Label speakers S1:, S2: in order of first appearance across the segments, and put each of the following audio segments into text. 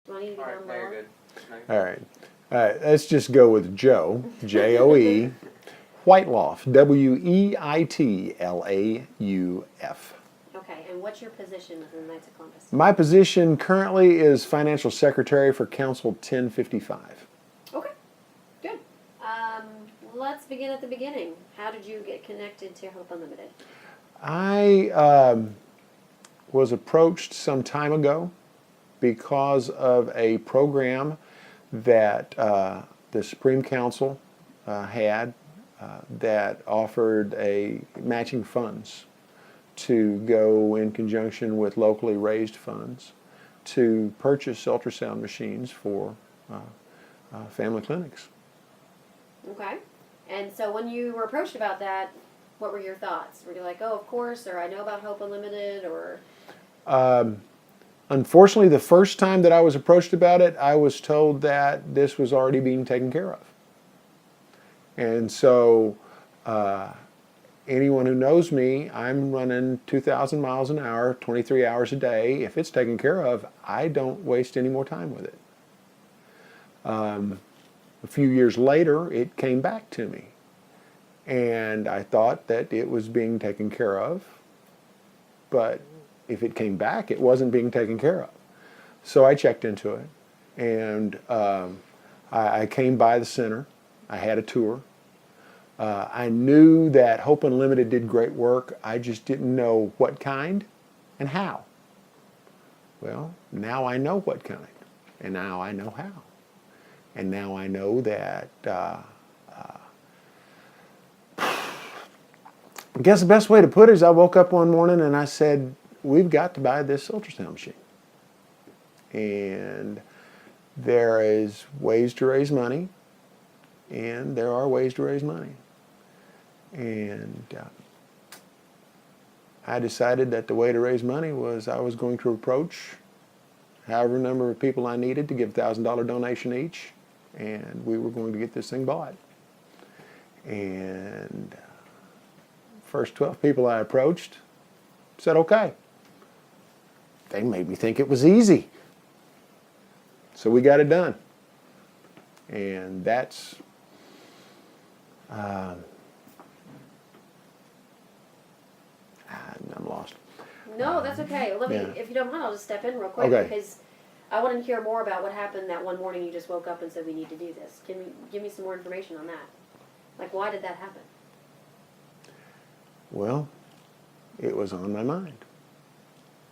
S1: Do I need to get down
S2: No, you're
S1: lower?
S2: good. No,
S3: All right. Let's just go with Joe, Joe, Whitelauf, Weitlauf.
S1: Okay, and what's your position within the Knights of Columbus?
S3: My position currently is Financial Secretary for Council 1055.
S1: Okay, good. Let's begin at the beginning. How did you get connected to Hope Unlimited?
S3: I was approached some time ago because of a program that the Supreme Council had that offered a matching funds to go in conjunction with locally raised funds to purchase ultrasound machines for family clinics.
S1: Okay. And so when you were approached about that, what were your thoughts? Were you like, oh, of course, or I know about Hope Unlimited, or?
S3: Unfortunately, the first time that I was approached about it, I was told that this was already being taken care of. And so anyone who knows me, I'm running 2,000 miles an hour, 23 hours a day. If it's taken care of, I don't waste any more time with it. A few years later, it came back to me. And I thought that it was being taken care of, but if it came back, it wasn't being taken care of. So I checked into it, and I came by the center. I had a tour. I knew that Hope Unlimited did great work. I just didn't know what kind and how. Well, now I know what kind, and now I know how. And now I know that I guess the best way to put it is I woke up one morning and I said, we've got to buy this ultrasound machine. And there is ways to raise money, and there are ways to raise money. And I decided that the way to raise money was I was going to approach however number of people I needed to give a $1,000 donation each, and we were going to get this thing bought. And first 12 people I approached said, okay. They made me think it was easy. So we got it done. And that's, I'm lost.
S1: No, that's okay. Let me,
S3: Yeah.
S1: if you don't mind, I'll just step in real quick
S3: Okay.
S1: because I want to hear more about what happened that one morning you just woke up and said we need to do this. Can you give me some more information on that? Like, why did that happen?
S3: Well, it was on my mind.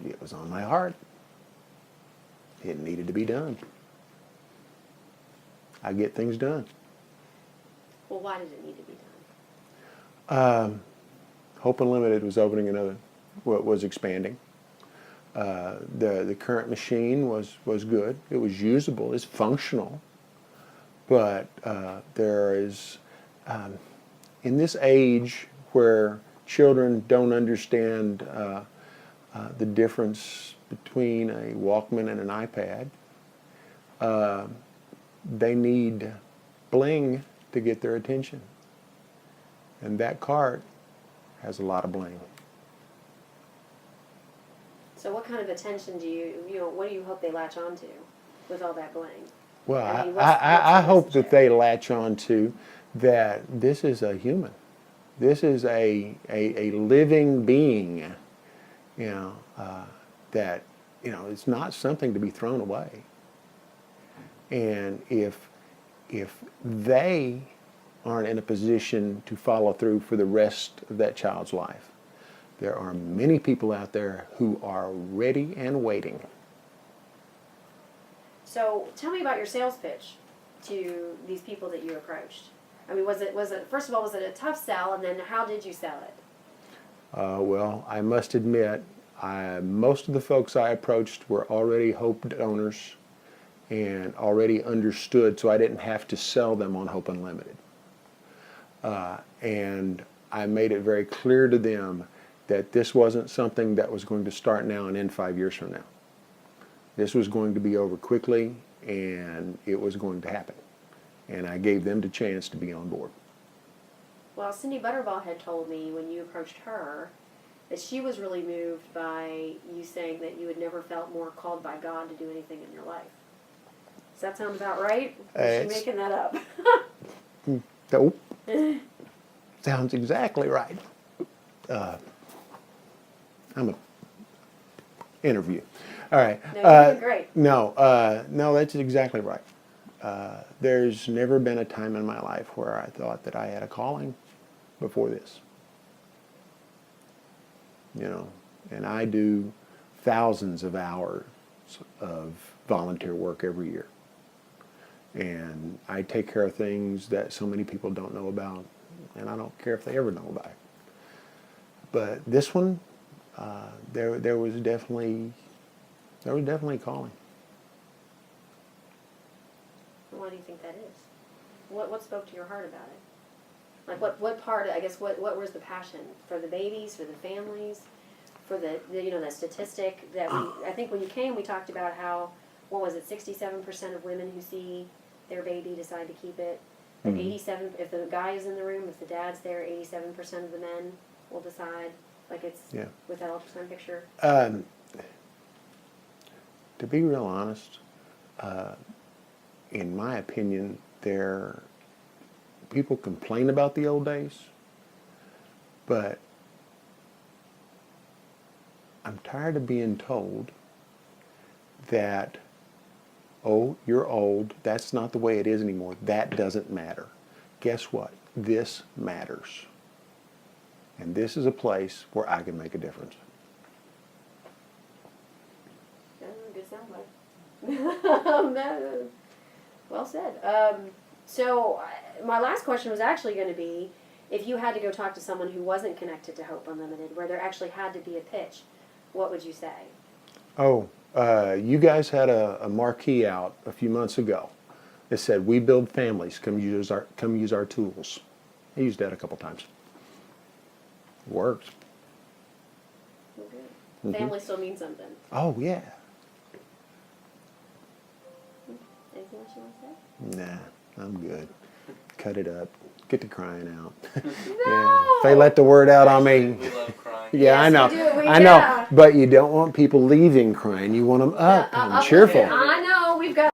S3: It was on my heart. It needed to be done. I get things done.
S1: Well, why did it need to be done?
S3: Hope Unlimited was opening another, was expanding. The current machine was good. It was usable. It's functional. But there is, in this age where children don't understand the difference between a Walkman and an iPad, they need bling to get their attention. And that cart has a lot of bling.
S1: So what kind of attention do what do you hope they latch on to with all that bling?
S3: Well,
S1: I mean,
S3: I
S1: what's the
S3: hope
S1: message
S3: that
S1: there?
S3: they latch on to that this is a human. This is a living being, that, it's not something to be thrown away. And if they aren't in a position to follow through for the rest of that child's life, there are many people out there who are ready and waiting.
S1: So tell me about your sales pitch to these people that you approached. I mean, was it first of all, was it a tough sell, and then how did you sell it?
S3: Well, I must admit, most of the folks I approached were already Hope donors and already understood, so I didn't have to sell them on Hope Unlimited. And I made it very clear to them that this wasn't something that was going to start now and end 5 years from now. This was going to be over quickly, and it was going to happen. And I gave them the chance to be on board.
S1: Well, Cindy Butterball had told me when you approached her that she was really moved by you saying that you had never felt more called by God to do anything in your life. Does that sound about right? Or is she
S3: It's-
S1: making that up?
S3: Nope. Sounds exactly right. I'm a interview. All right.
S1: No, you're doing great.
S3: No, that's exactly right. There's never been a time in my life where I thought that I had a calling before this. You know, and I do thousands of hours of volunteer work every year. And I take care of things that so many people don't know about, and I don't care if they ever know about it. But this one, there was definitely calling.
S1: Why do you think that is? What spoke to your heart about it? Like what part? I guess what was the passion for the babies, for the families, for the that statistic that I think when you came we talked about how what was it 67% of women who see their baby decide to keep it. That 87 if the guy is in the room, if the dad's there, 87% of the men will decide. Like it's with that ultrasound picture.
S3: To be real honest, in my opinion, people complain about the old days, but I'm tired of being told that, oh, you're old, that's not the way it is anymore, that doesn't matter. Guess what? This matters. And this is a place where I can make a difference.
S1: Good soundbite. Well said. So my last question was actually going to be, if you had to go talk to someone who wasn't connected to Hope Unlimited, where there actually had to be a pitch, what would you say?
S3: Oh, you guys had a marquee out a few months ago that said, "We build families. Come use our tools." I used that a couple times. It works.
S1: Well, good. Family still means something.
S3: Oh yeah.
S1: Anything else you want to say?
S3: Nah, I'm good. Cut it up. Get the crying out.
S1: No!
S3: Yeah. If they let the word out on me.
S2: We love crying.
S3: Yeah, I
S1: Yes,
S3: know.
S1: we do.
S3: I know. But you don't want people leaving crying. You want them up and cheerful.
S1: I know. We've got